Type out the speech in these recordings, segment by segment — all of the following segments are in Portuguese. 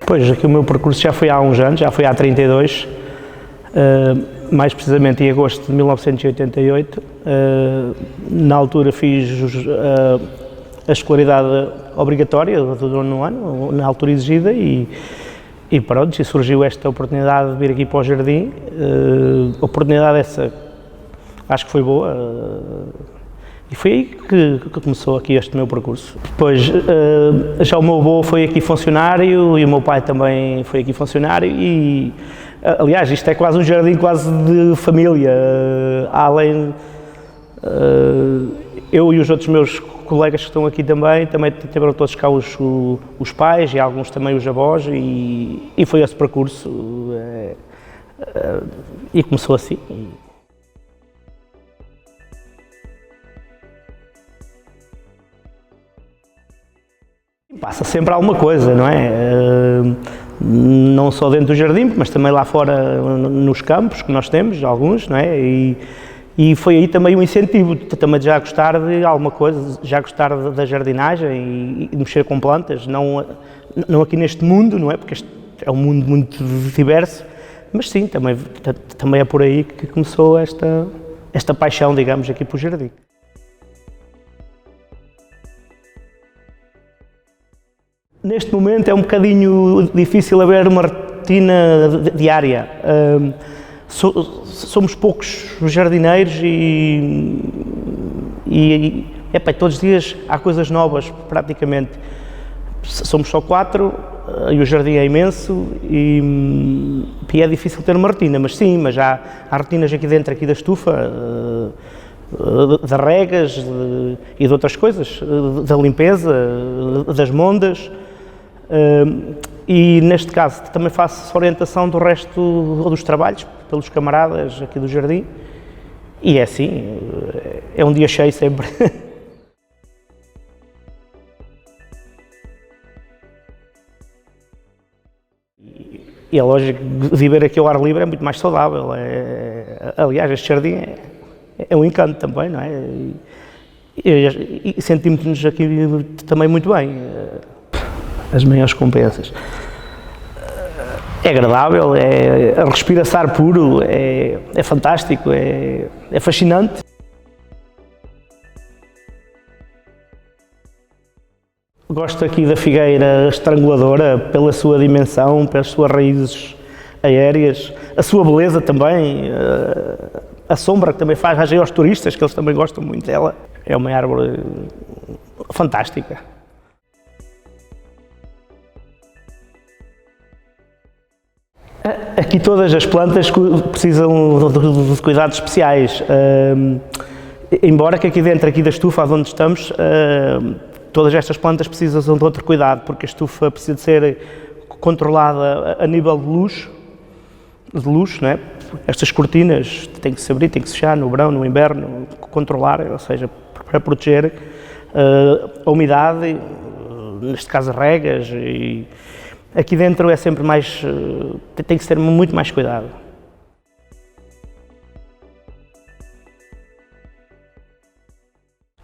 Pois, aqui o meu percurso já foi há uns anos, já foi há 32, mais precisamente em agosto de 1988. Na altura fiz a escolaridade obrigatória do nono ano, na altura exigida, e pronto, e surgiu esta oportunidade de vir aqui para o Jardim. Oportunidade essa, acho que foi boa, e foi aí que começou aqui este meu percurso. Depois, já o meu avô foi aqui funcionário e o meu pai também foi aqui funcionário e, aliás, isto é quase um jardim quase de família. Além, eu e os outros meus colegas que estão aqui também tiveram todos cá os pais e alguns também os avós e foi esse percurso e começou assim. Passa sempre alguma coisa, não é? Não só dentro do jardim, mas também lá fora nos campos que nós temos, alguns, não é? E foi aí também um incentivo, também de já gostar de alguma coisa, já gostar da jardinagem e mexer com plantas, não aqui neste mundo, não é? Porque este é um mundo muito diverso, mas sim, também é por aí que começou esta paixão, digamos, aqui para o jardim. Neste momento é um bocadinho difícil haver uma rotina diária. Somos poucos jardineiros e todos os dias há coisas novas, praticamente. Somos só 4 e o jardim é imenso e é difícil ter uma rotina, mas sim, mas há rotinas aqui dentro da estufa, de regas e de outras coisas, da limpeza, das mondas. E neste caso também faço orientação do resto dos trabalhos pelos camaradas aqui do jardim e é assim, é um dia cheio sempre. E é lógico, viver aqui ao ar livre é muito mais saudável, aliás este jardim é um encanto também, não é? E sentimos-nos aqui também muito bem. As maiores compensas. É agradável, é respirar ar puro, é fantástico, é fascinante. Gosto aqui da figueira estranguladora pela sua dimensão, pelas suas raízes aéreas, a sua beleza também, a sombra que também faz agir aos turistas, que eles também gostam muito dela. É uma árvore fantástica. Aqui todas as plantas precisam de cuidados especiais, embora que aqui dentro da estufa onde estamos, todas estas plantas precisam de outro cuidado, porque a estufa precisa de ser controlada a nível de luz, não é? Estas cortinas têm que se abrir, têm que se fechar no verão, no inverno, controlar, ou seja, para proteger a umidade, neste caso regas, e aqui dentro é sempre mais, tem que ser muito mais cuidado.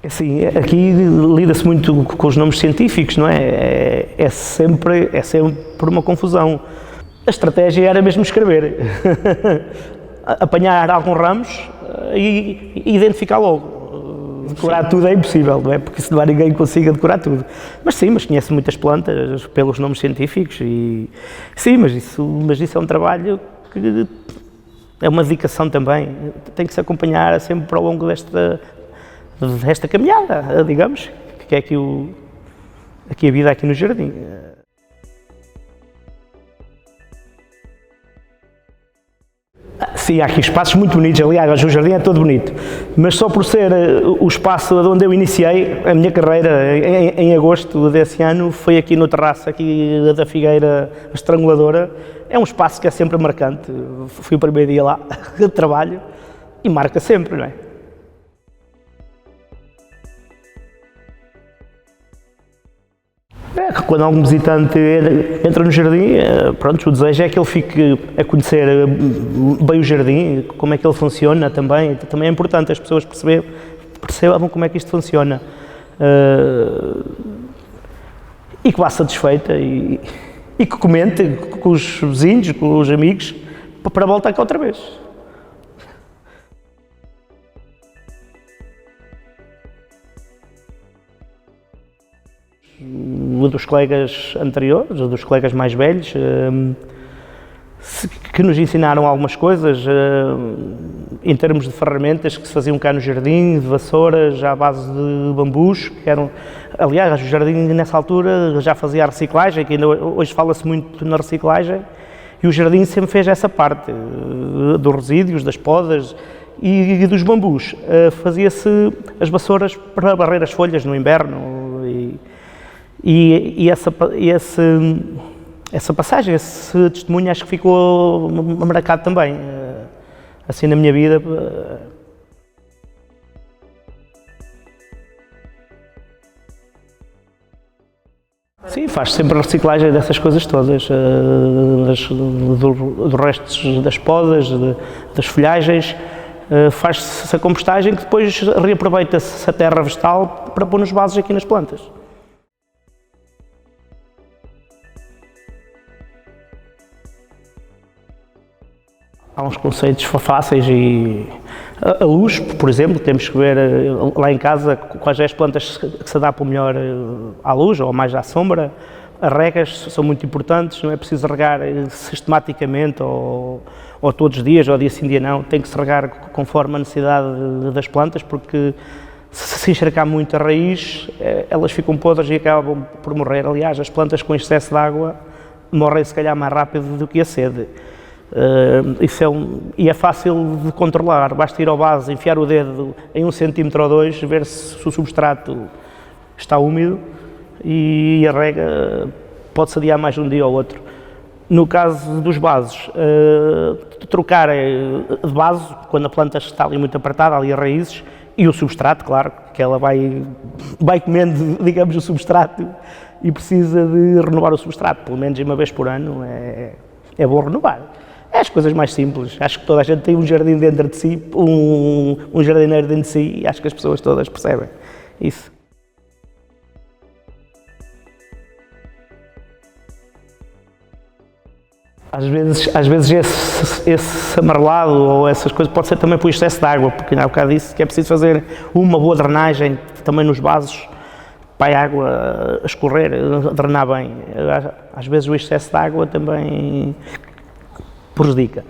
Assim, aqui lida-se muito com os nomes científicos, não é? É sempre uma confusão. A estratégia era mesmo escrever, apanhar alguns ramos e identificar logo. Decorar tudo é impossível, não é? Porque se não há ninguém que consiga decorar tudo. Mas sim, mas conhece muitas plantas pelos nomes científicos e sim, mas isso é um trabalho que é uma dedicação também. Tem que se acompanhar sempre ao longo desta caminhada, digamos, que é aqui a vida aqui no jardim. Sim, há aqui espaços muito bonitos, aliás, o jardim é todo bonito, mas só por ser o espaço onde eu iniciei a minha carreira em agosto desse ano, foi aqui no terraço aqui da Figueira Estranguladora. É um espaço que é sempre marcante, fui o primeiro dia lá de trabalho e marca sempre, não é? Quando algum visitante entra no jardim, pronto, o desejo é que ele fique a conhecer bem o jardim, como é que ele funciona também é importante as pessoas percebam como é que isto funciona e que vá satisfeita e e que comente com os vizinhos, com os amigos, para voltar cá outra vez. Dos colegas anteriores, dos colegas mais velhos, que nos ensinaram algumas coisas em termos de ferramentas que se faziam cá no jardim, de vassouras à base de bambus, que eram, aliás, o jardim nessa altura já fazia a reciclagem, que ainda hoje fala-se muito na reciclagem, e o jardim sempre fez essa parte dos resíduos, das podas e dos bambus. Fazia-se as vassouras para barrer as folhas no inverno e essa passagem, esse testemunho acho que ficou marcado também, assim na minha vida. Sim, faz sempre a reciclagem dessas coisas todas, dos restos das podas, das folhagens, faz-se a compostagem que depois reaproveita-se a terra vegetal para pôr nos vasos aqui nas plantas. Há uns conceitos fáceis e a luz, por exemplo, temos que ver lá em casa quais as plantas que se adaptam melhor à luz ou mais à sombra. As regas são muito importantes, não é preciso regar sistematicamente ou todos os dias, ou dia sim, dia não, tem que se regar conforme a necessidade das plantas, porque se encharcar muito a raiz, elas ficam podres e acabam por morrer. Aliás, as plantas com excesso de água morrem se calhar mais rápido do que a sede. E é fácil de controlar, basta ir ao vaso, enfiar o dedo em 1 centímetro ou 2, ver se o substrato está úmido e a rega pode-se adiar mais um dia ou outro. No caso dos vasos, trocar de vaso, quando a planta está ali muito apertada, ali as raízes, e o substrato, claro, que ela vai comendo, digamos, o substrato e precisa de renovar o substrato, pelo menos uma vez por ano é bom renovar. É as coisas mais simples. Acho que toda a gente tem um jardim dentro de si, um jardineiro dentro de si, e acho que as pessoas todas percebem isso. Às vezes esse amarelado ou essas coisas pode ser também por excesso de água, porque há bocado disse que é preciso fazer uma boa drenagem também nos vasos para a água escorrer, drenar bem. Às vezes o excesso de água também prejudica.